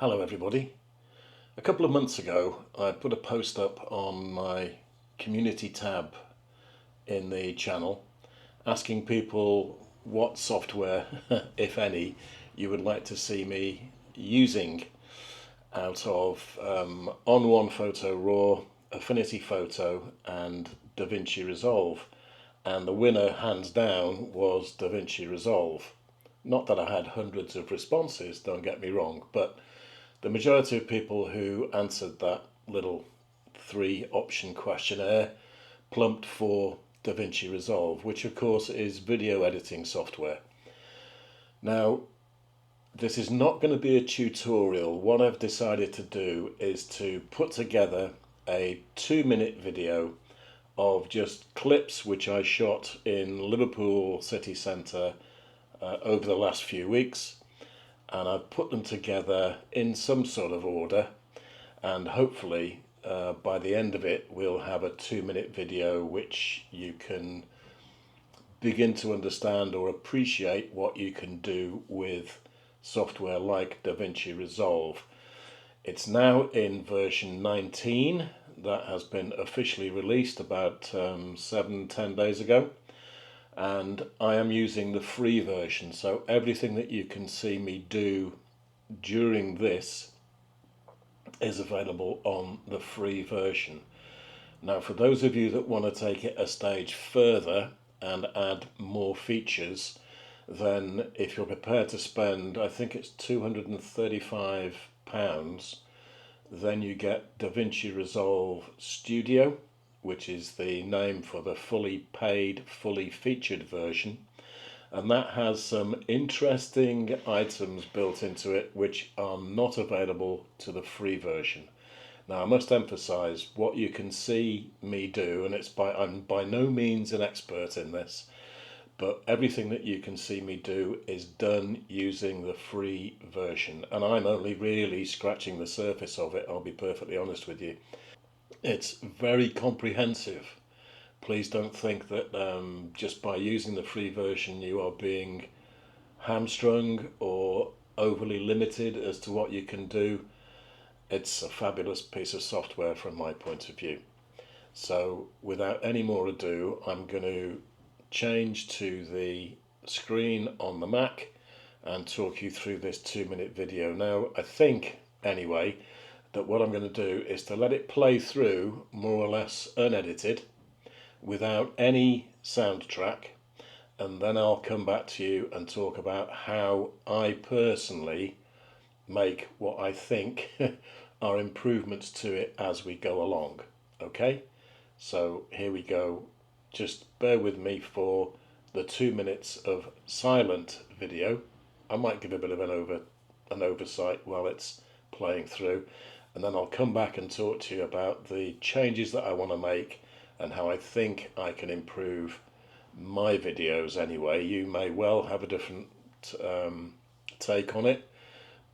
Hello everybody. A couple of months ago I put a post up on my community tab in the channel asking people what software, if any, you would like to see me using out of On1 Photo RAW, Affinity Photo and DaVinci Resolve, and the winner hands down was DaVinci Resolve. Not that I had hundreds of responses, don't get me wrong, but the majority of people who answered that little 3-option questionnaire plumped for DaVinci Resolve, which of course is video editing software. Now, this is not going to be a tutorial. What I've decided to do is to put together a 2-minute video of just clips which I shot in Liverpool city centre over the last few weeks, and I've put them together in some sort of order, and hopefully by the end of it we'll have a 2-minute video which you can begin to understand or appreciate what you can do with software like DaVinci Resolve. It's now in version 19 that has been officially released about 7-10 days ago, and I am using the free version, so everything that you can see me do during this is available on the free version. Now, for those of you that want to take it a stage further and add more features, then if you're prepared to spend, I think it's £235, then you get DaVinci Resolve Studio, which is the name for the fully paid, fully featured version, and that has some interesting items built into it which are not available to the free version. Now, I must emphasize what you can see me do, and I'm by no means an expert in this, but everything that you can see me do is done using the free version, and I'm only really scratching the surface of it, I'll be perfectly honest with you. It's very comprehensive. Please don't think that just by using the free version you are being hamstrung or overly limited as to what you can do. It's a fabulous piece of software from my point of view. So without any more ado, I'm going to change to the screen on the Mac and talk you through this 2-minute video. Now, I think anyway that what I'm going to do is to let it play through more or less unedited without any soundtrack, and then I'll come back to you and talk about how I personally make what I think are improvements to it as we go along. Okay, so here we go. Just bear with me for the 2 minutes of silent video. I might give a bit of an oversight while it's playing through, and then I'll come back and talk to you about the changes that I want to make and how I think I can improve my videos anyway. You may well have a different take on it,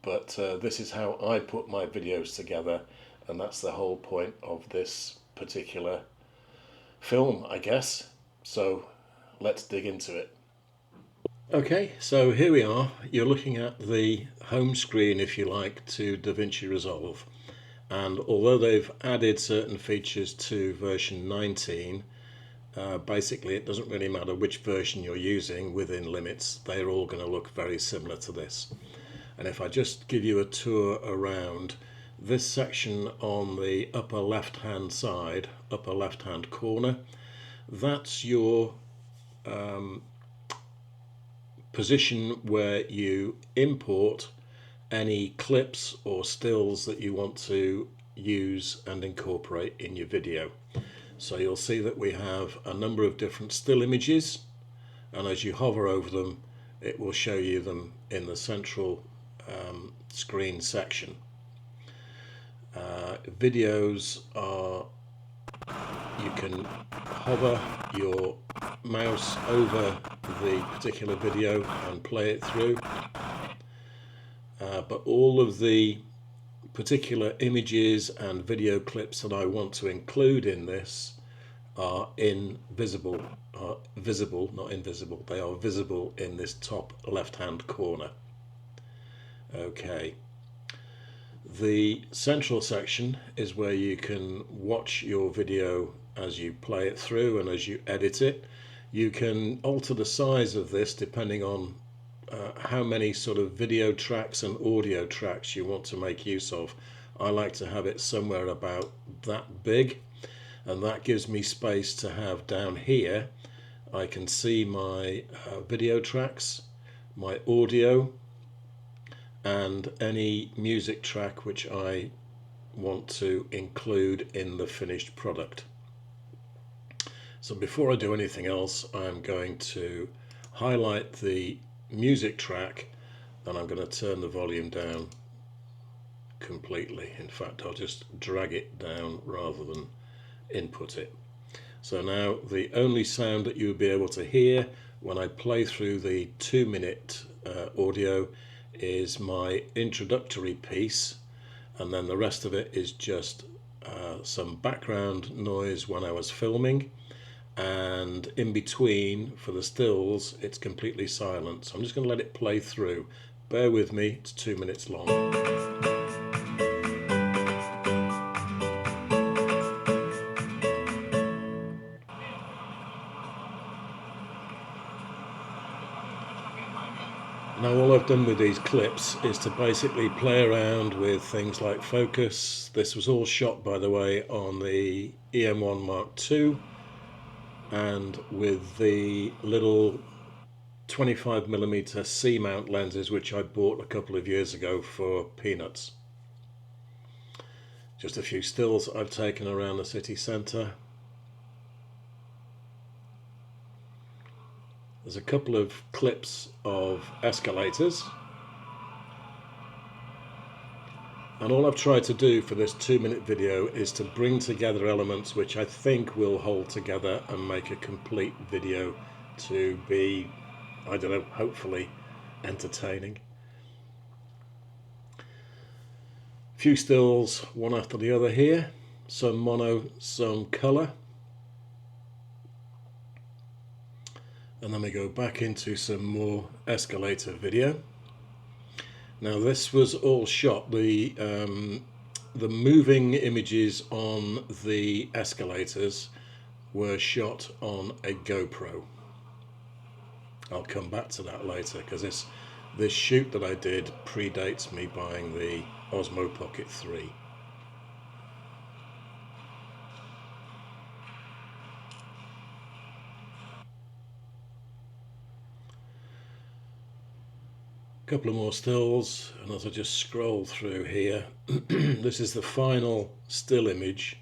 but this is how I put my videos together, and that's the whole point of this particular film, I guess. So let's dig into it. Okay, so here we are. You're looking at the home screen, if you like, to DaVinci Resolve. And although they've added certain features to version 19, basically it doesn't really matter which version you're using within limits. They're all going to look very similar to this. And if I just give you a tour around this section on the upper left hand side, upper left hand corner, that's your position where you import any clips or stills that you want to use and incorporate in your video. So you'll see that we have a number of different still images, and as you hover over them it will show you them in the central screen section. Videos are, you can hover your mouse over the particular video and play it through, but all of the particular images and video clips that I want to include in this are visible, not invisible. They are visible in this top left hand corner. Okay, The central section is where you can watch your video as you play it through and as you edit it. You can alter the size of this depending on how many sort of video tracks and audio tracks you want to make use of. I like to have it somewhere about that big, and that gives me space to have down here. I can see my video tracks, my audio, and any music track which I want to include in the finished product. So before I do anything else, I'm going to highlight the music track, and I'm going to turn the volume down completely. In fact, I'll just drag it down rather than input it. So now the only sound that you'll be able to hear when I play through the 2-minute audio is my introductory piece, and then the rest of it is just some background noise when I was filming, and in between for the stills it's completely silent. So I'm just going to let it play through. Bear with me, it's 2 minutes long. Now all I've done with these clips is to basically play around with things like focus. This was all shot, by the way, on the EM1 Mark II and with the little 25mm C-mount lenses which I bought a couple of years ago for peanuts. Just a few stills I've taken around the city centre. There's a couple of clips of escalators, and all I've tried to do for this 2-minute video is to bring together elements which I think will hold together and make a complete video to be, I don't know, hopefully entertaining. A few stills, one after the other here, some mono, some colour. And then we go back into some more escalator video. Now this was all shot, the moving images on the escalators were shot on a GoPro. I'll come back to that later because this shoot that I did predates me buying the Osmo Pocket 3. Couple of more stills, and as I just scroll through here, this is the final still image,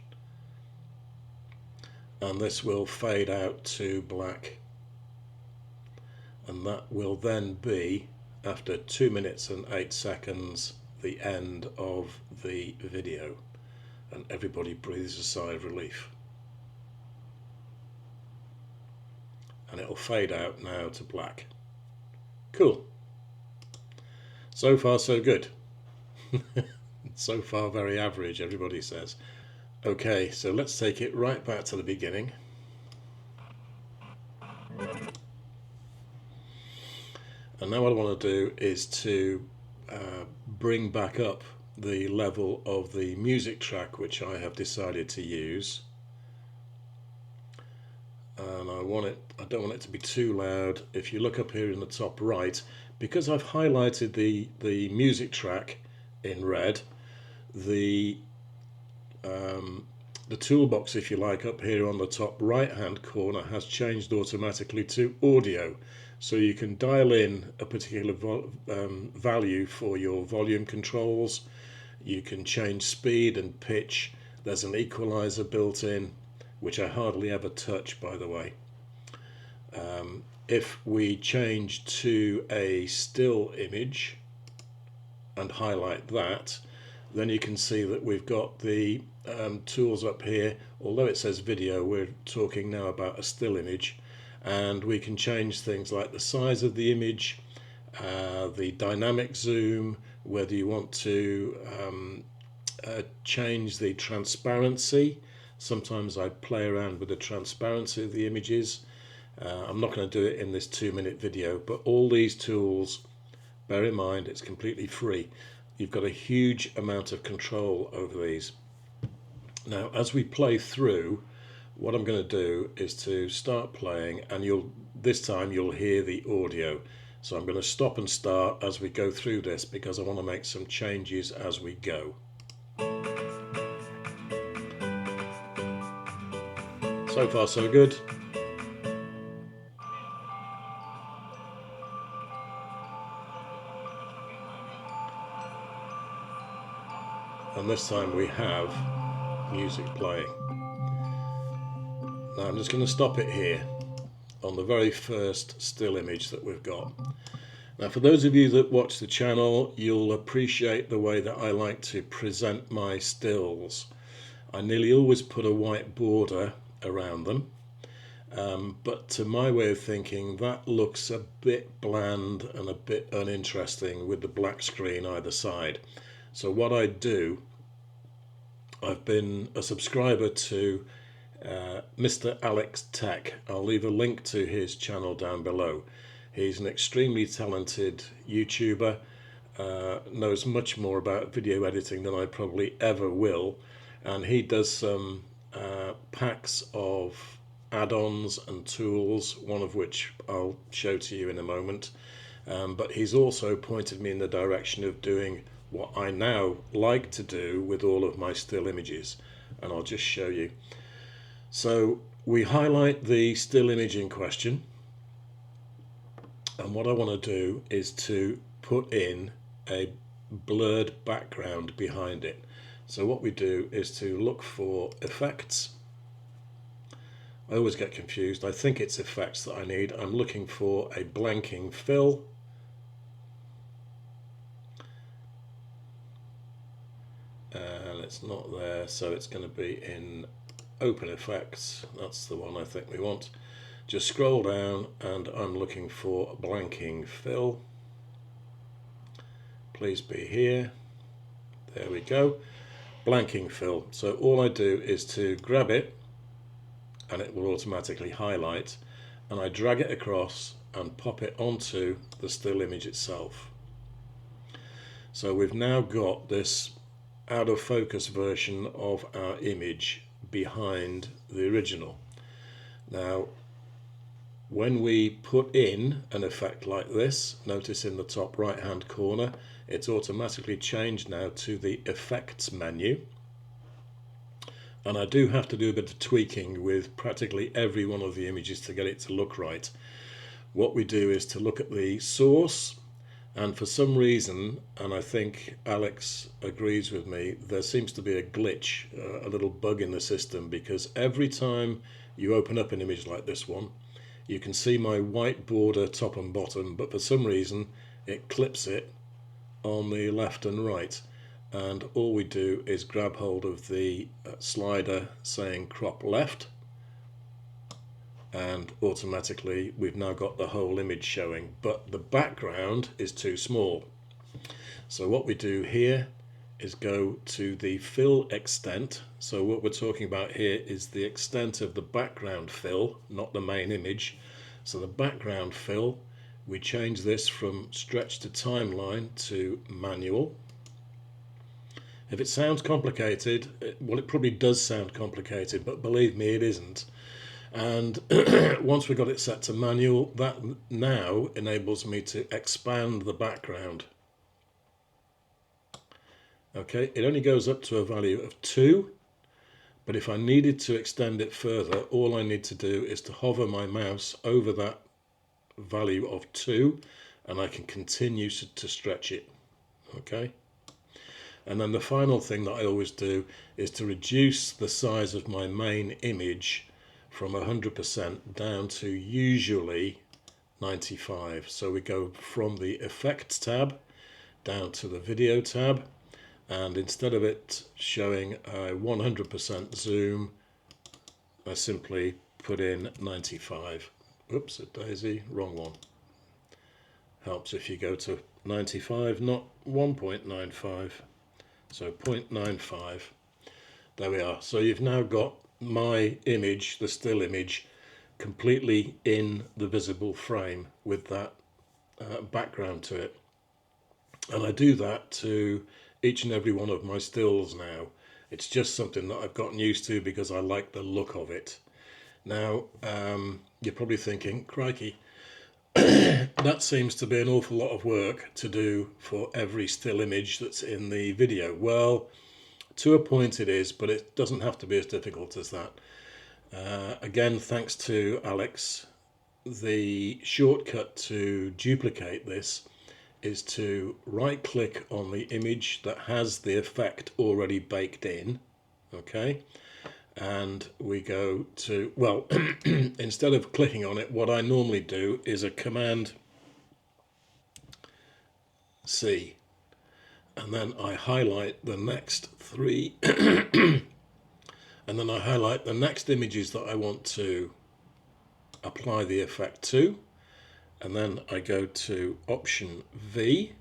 and this will fade out to black, and that will then be, after 2 minutes and 8 seconds, the end of the video, and everybody breathes a sigh of relief. And it'll fade out now to black. Cool. So far so good. So far very average, everybody says. Okay, so let's take it right back to the beginning. And now what I want to do is to bring back up the level of the music track which I have decided to use. And I don't want it to be too loud. If you look up here in the top right, because I've highlighted the music track in red, the toolbox, if you like, up here on the top right hand corner has changed automatically to audio, so you can dial in a particular value for your volume controls. You can change speed and pitch. There's an equalizer built in, which I hardly ever touch, by the way. If we change to a still image and highlight that, then you can see that we've got the tools up here. Although it says video, we're talking now about a still image, and we can change things like the size of the image, the dynamic zoom, whether you want to change the transparency. Sometimes I play around with the transparency of the images. I'm not going to do it in this 2-minute video, but all these tools, bear in mind it's completely free. you've got a huge amount of control over these. Now, as we play through, what I'm going to do is to start playing, and this time you'll hear the audio. So I'm going to stop and start as we go through this because I want to make some changes as we go. So far so good. And this time we have music playing. Now I'm just going to stop it here on the very first still image that we've got. Now, for those of you that watch the channel, you'll appreciate the way that I like to present my stills. I nearly always put a white border around them, but to my way of thinking, that looks a bit bland and a bit uninteresting with the black screen either side. So what I do, I've been a subscriber to Mr. Alex Tech. I'll leave a link to his channel down below. He's an extremely talented YouTuber, knows much more about video editing than I probably ever will, and he does some packs of add-ons and tools, one of which I'll show to you in a moment. But he's also pointed me in the direction of doing what I now like to do with all of my still images, and I'll just show you. So we highlight the still image in question, and what I want to do is to put in a blurred background behind it. So what we do is to look for effects. I always get confused. I think it's effects that I need. I'm looking for a blanking fill. And it's not there, so it's going to be in open effects. That's the one I think we want. Just scroll down and I'm looking for blanking fill. Please be here. There we go. Blanking fill. So all I do is to grab it and it will automatically highlight, and I drag it across and pop it onto the still image itself. So we've now got this out of focus version of our image behind the original. Now when we put in an effect like this, notice in the top right hand corner it's automatically changed now to the effects menu, and I do have to do a bit of tweaking with practically every one of the images to get it to look right. What we do is to look at the source, and for some reason, and I think Alex agrees with me, there seems to be a glitch, a little bug in the system, because every time you open up an image like this one, you can see my white border top and bottom, but for some reason it clips it on the left and right, and all we do is grab hold of the slider saying crop left, and automatically we've now got the whole image showing, but the background is too small. So what we do here is go to the fill extent. So what we're talking about here is the extent of the background fill, not the main image. So the background fill, we change this from stretch to timeline to manual. If it sounds complicated, well, it probably does sound complicated, but believe me, it isn't. And once we got it set to manual, that now enables me to expand the background. Okay, it only goes up to a value of 2, but if I needed to extend it further, all I need to do is to hover my mouse over that value of 2, and I can continue to stretch it. Okay, and then the final thing that I always do is to reduce the size of my main image from 100% down to usually 95. So we go from the effects tab down to the video tab, and instead of it showing a 100% zoom, I simply put in 95. Oops, a daisy, wrong one. Helps if you go to 95, not 1.95. So 0.95. There we are. So you've now got my image, the still image, completely in the visible frame with that background to it. And I do that to each and every one of my stills now. It's just something that I've gotten used to because I like the look of it. Now, you're probably thinking, crikey, that seems to be an awful lot of work to do for every still image that's in the video. Well, to a point it is, but it doesn't have to be as difficult as that. Again, thanks to Alex, the shortcut to duplicate this is to right click on the image that has the effect already baked in, okay, and we go to, well, instead of clicking on it, what I normally do is a Command C, and then I highlight the next three and then I highlight the next images that I want to apply the effect to, and then I go to Option V,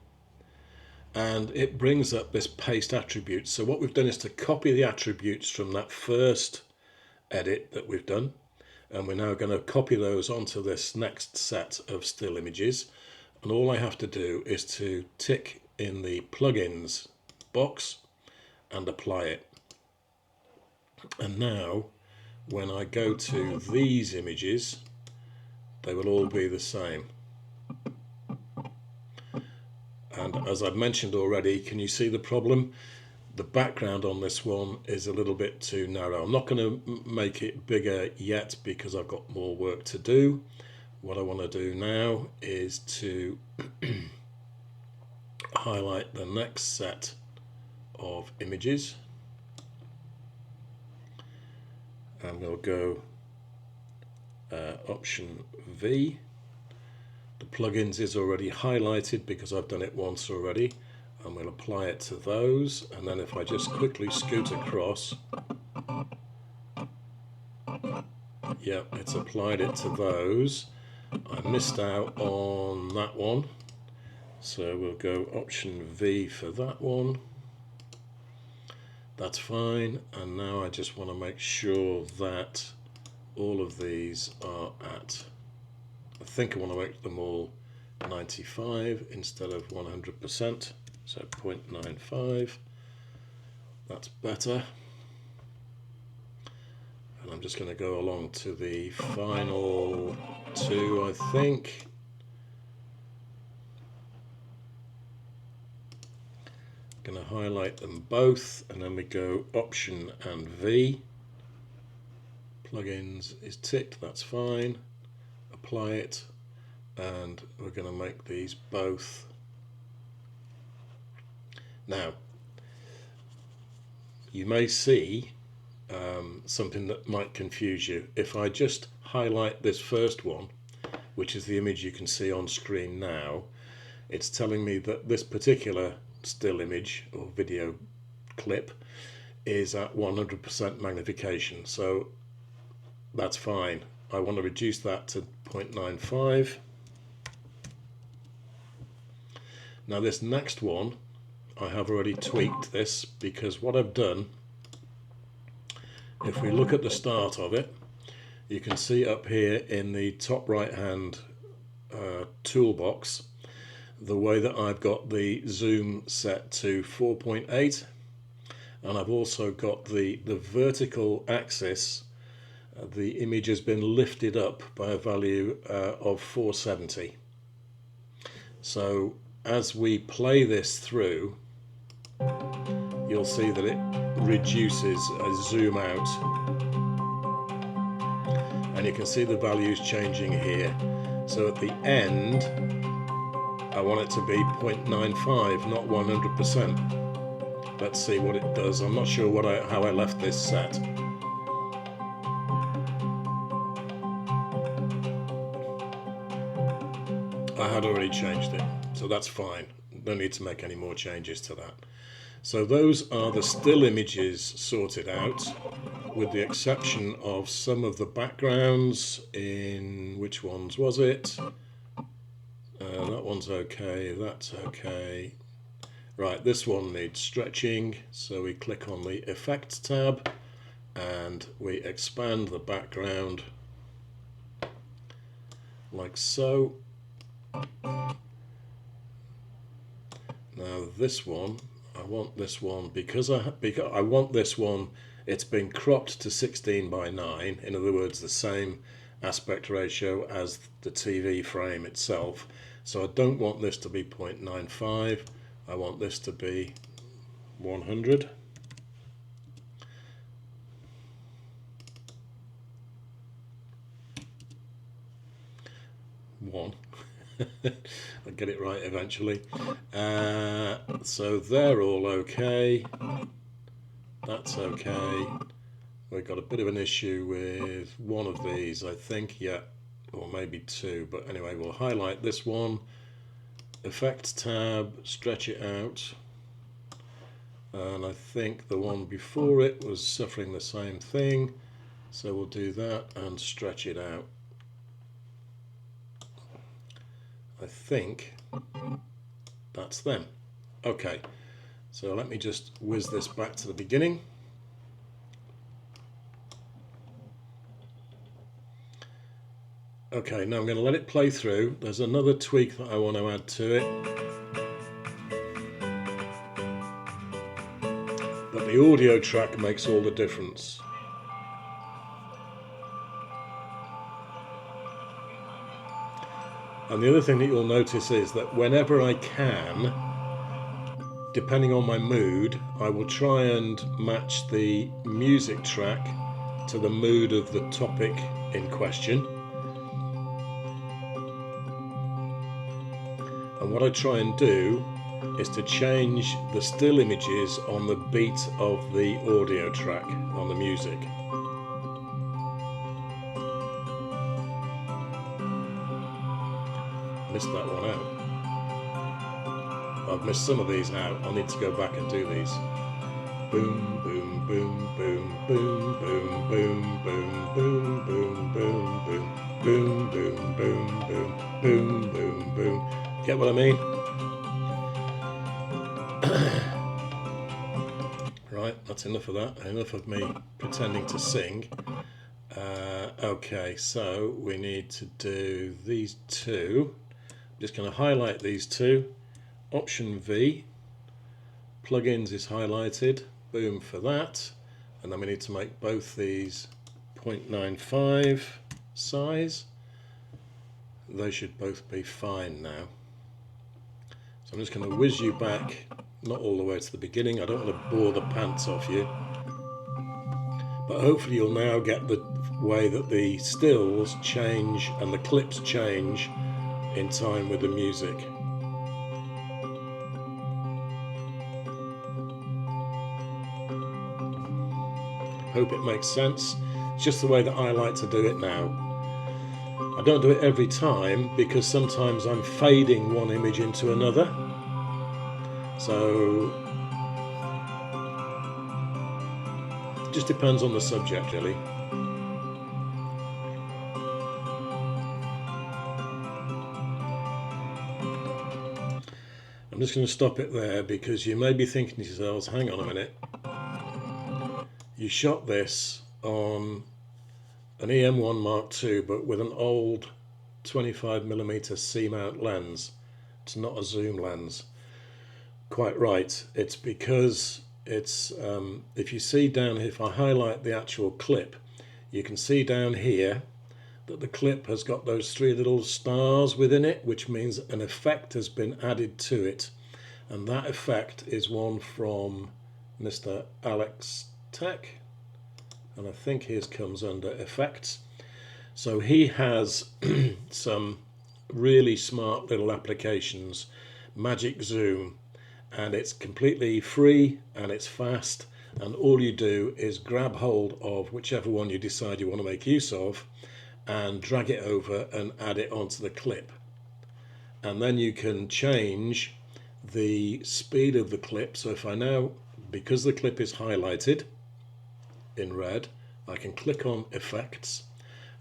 and it brings up this paste attribute. So what we've done is to copy the attributes from that first edit that we've done, and we're now going to copy those onto this next set of still images, and all I have to do is to tick in the plugins box and apply it. And now when I go to these images, they will all be the same. And as I've mentioned already, can you see the problem? The background on this one is a little bit too narrow. I'm not going to make it bigger yet because I've got more work to do. What I want to do now is to highlight the next set of images, and we'll go Option V. The plugins is already highlighted because I've done it once already, and we'll apply it to those. And then if I just quickly scoot across, yeah, it's applied it to those. I missed out on that one, so we'll go Option V for that one. That's fine. And now I just want to make sure that all of these are at, I think I want to make them all 95 instead of 100%, so 0.95. That's better. And I'm just going to go along to the final two, I think. Going to highlight them both, and then we go Option and V. Plugins is ticked, that's fine. Apply it, and we're going to make these both. Now, you may see something that might confuse you. If I just highlight this first one, which is the image you can see on screen now, it's telling me that this particular still image or video clip is at 100% magnification, so that's fine. I want to reduce that to 0.95. Now this next one, I have already tweaked this, because what I've done, if we look at the start of it, you can see up here in the top right hand toolbox the way that I've got the zoom set to 4.8, and I've also got the vertical axis, the image has been lifted up by a value of 470. So as we play this through, you'll see that it reduces as zoom out, and you can see the values changing here. So at the end I want it to be 0.95, not 100%. Let's see what it does. I'm not sure how I left this set. I had already changed it, so that's fine. No need to make any more changes to that. So those are the still images sorted out, with the exception of some of the backgrounds in, which ones was it? That one's okay, that's okay. Right, this one needs stretching, so we click on the Effects tab and we expand the background like so. Now this one, I want this one because I want this one. It's been cropped to 16:9. In other words, the same aspect ratio as the TV frame itself. So I don't want this to be 0.95. I want this to be 100. I'll get it right eventually. So they're all okay. That's okay. We've got a bit of an issue with one of these, I think, yeah, or maybe two. But anyway, we'll highlight this one. Effects tab, stretch it out. And I think the one before it was suffering the same thing. So we'll do that and stretch it out. I think that's them. Okay, so let me just whiz this back to the beginning. Okay, now I'm going to let it play through. There's another tweak that I want to add to it. But the audio track makes all the difference. And the other thing that you'll notice is that whenever I can, depending on my mood, I will try and match the music track to the mood of the topic in question. And what I try and do is to change the still images on the beat of the audio track on the music. Missed that one out. I've missed some of these out. I'll need to go back and do these. Boom, boom, boom, boom, boom, boom, boom, boom, boom, boom, boom, boom, boom, boom, boom, boom, boom, boom, boom. Get what I mean? Right, that's enough of that. Enough of me pretending to sing. Okay, so we need to do these two. I'm just going to highlight these two. Option V, plugins is highlighted. Boom for that. And then we need to make both these 0.95 size. They should both be fine now. So I'm just going to whiz you back, not all the way to the beginning. I don't want to bore the pants off you. But hopefully you'll now get the way that the stills change and the clips change in time with the music. Hope it makes sense. It's just the way that I like to do it now. I don't do it every time because sometimes I'm fading one image into another. So it just depends on the subject, really. I'm just going to stop it there because you may be thinking to yourselves, hang on a minute. You shot this on an EM1 Mark II, but with an old 25mm C-mount lens. It's not a zoom lens. Quite right. It's because it's, if you see down here, if I highlight the actual clip, you can see down here that the clip has got those three little stars within it, which means an effect has been added to it. And that effect is one from Mr. Alex Tech, and I think his comes under effects. So he has some really smart little applications, magic zoom, and it's completely free and it's fast, and all you do is grab hold of whichever one you decide you want to make use of and drag it over and add it onto the clip, and then you can change the speed of the clip. So if I now, because the clip is highlighted in red, I can click on effects,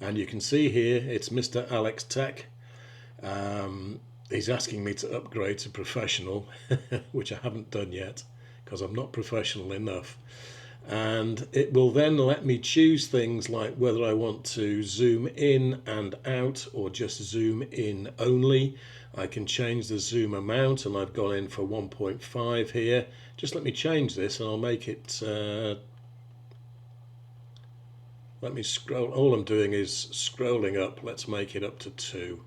and you can see here it's Mr. Alex Tech. He's asking me to upgrade to professional, which I haven't done yet because I'm not professional enough. and it will then let me choose things like whether I want to zoom in and out or just zoom in only. I can change the zoom amount, and I've gone in for 1.5 here. Just let me change this and I'll make it, let me scroll. All I'm doing is scrolling up. Let's make it up to 2.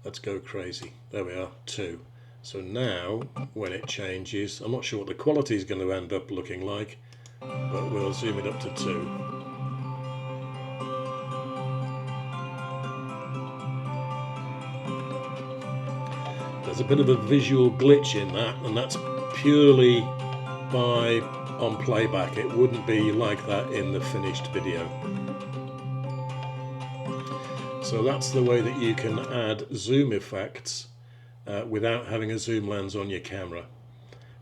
Let's go crazy. There we are, 2. So now, when it changes, I'm not sure what the quality is going to end up looking like, but we'll zoom it up to 2. There's a bit of a visual glitch in that, and that's purely by on playback. It wouldn't be like that in the finished video. So that's the way that you can add zoom effects without having a zoom lens on your camera,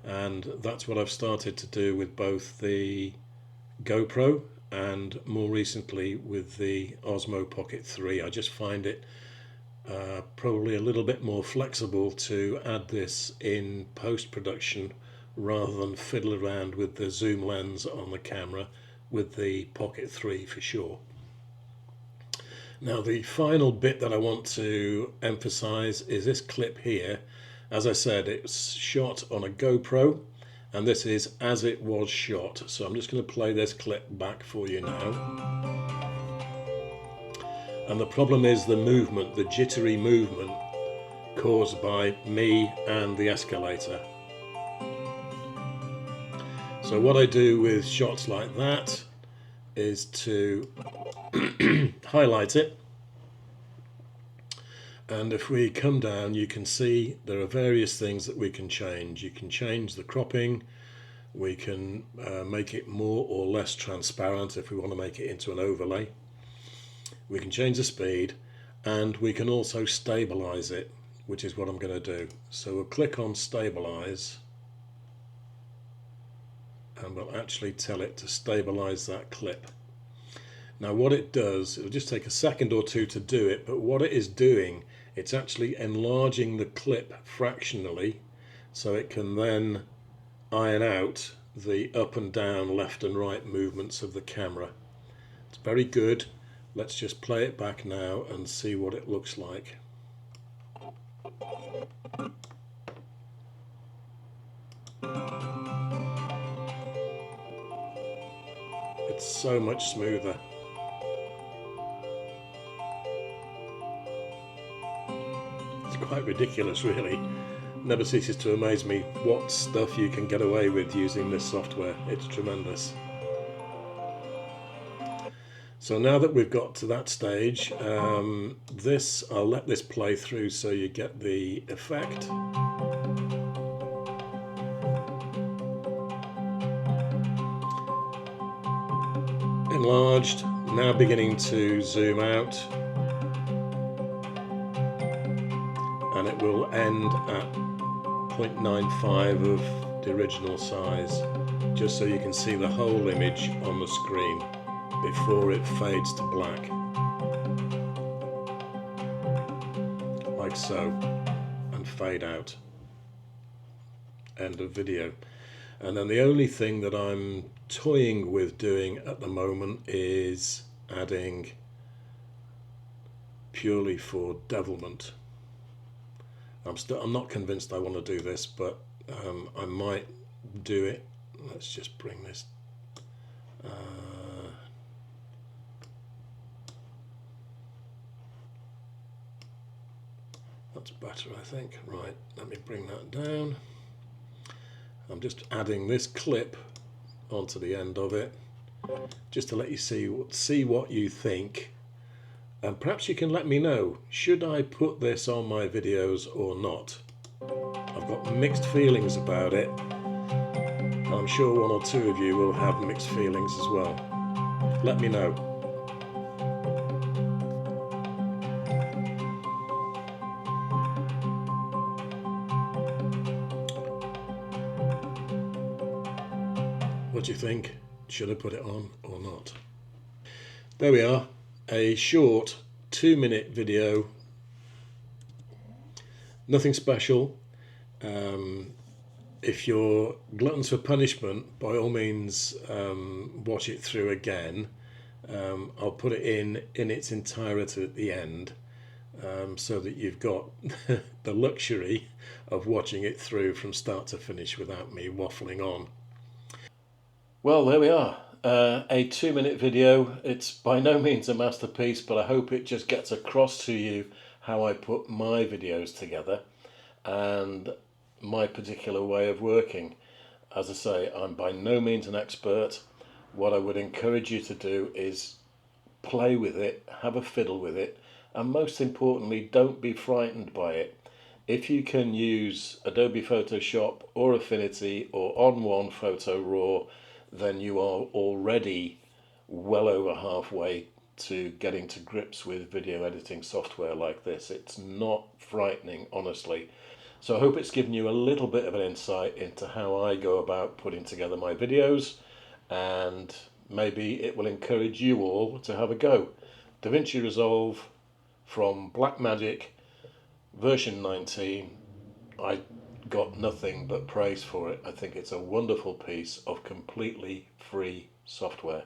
and that's what I've started to do with both the GoPro and more recently with the Osmo Pocket 3. I just find it probably a little bit more flexible to add this in post-production rather than fiddle around with the zoom lens on the camera with the Pocket 3 for sure. Now the final bit that I want to emphasize is this clip here. As I said, it's shot on a GoPro, and this is as it was shot. So I'm just going to play this clip back for you now. And the problem is the movement, the jittery movement caused by me and the escalator. So what I do with shots like that is to highlight it, and if we come down you can see there are various things that we can change. You can change the cropping, we can make it more or less transparent if we want to make it into an overlay. We can change the speed, and we can also stabilize it, which is what I'm going to do. So we'll click on stabilize, and we'll actually tell it to stabilize that clip. Now what it does, it'll just take a second or two to do it, but what it is doing, it's actually enlarging the clip fractionally so it can then iron out the up and down, left and right movements of the camera. It's very good. Let's just play it back now and see what it looks like. It's so much smoother. It's quite ridiculous, really. Never ceases to amaze me what stuff you can get away with using this software. It's tremendous. So now that we've got to that stage, I'll let this play through so you get the effect. Enlarged, now beginning to zoom out, and it will end at 0.95 of the original size, just so you can see the whole image on the screen before it fades to black, like so, and fade out. End of video. And then the only thing that I'm toying with doing at the moment is adding, purely for devilment. I'm not convinced I want to do this, but I might do it. Let's just bring this that's better, I think. Right, let me bring that down. I'm just adding this clip onto the end of it, just to let you see what you think, and perhaps you can let me know, should I put this on my videos or not? I've got mixed feelings about it. I'm sure one or two of you will have mixed feelings as well. Let me know. What do you think? Should I put it on or not? There we are, a short 2-minute video. Nothing special. if you're gluttons for punishment, by all means watch it through again. I'll put it in its entirety at the end, so that you've got the luxury of watching it through from start to finish without me waffling on. Well, there we are. A 2-minute video. It's by no means a masterpiece, but I hope it just gets across to you how I put my videos together and my particular way of working. As I say, I'm by no means an expert. What I would encourage you to do is play with it, have a fiddle with it, and most importantly, don't be frightened by it. If you can use Adobe Photoshop or Affinity or On1 Photo Raw, then you are already well over halfway to getting to grips with video editing software like this. It's not frightening, honestly. So I hope it's given you a little bit of an insight into how I go about putting together my videos, and maybe it will encourage you all to have a go. DaVinci Resolve from Blackmagic version 19. I got nothing but praise for it. I think it's a wonderful piece of completely free software.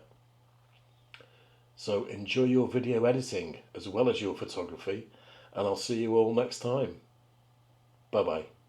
So enjoy your video editing as well as your photography, and I'll see you all next time. Bye bye.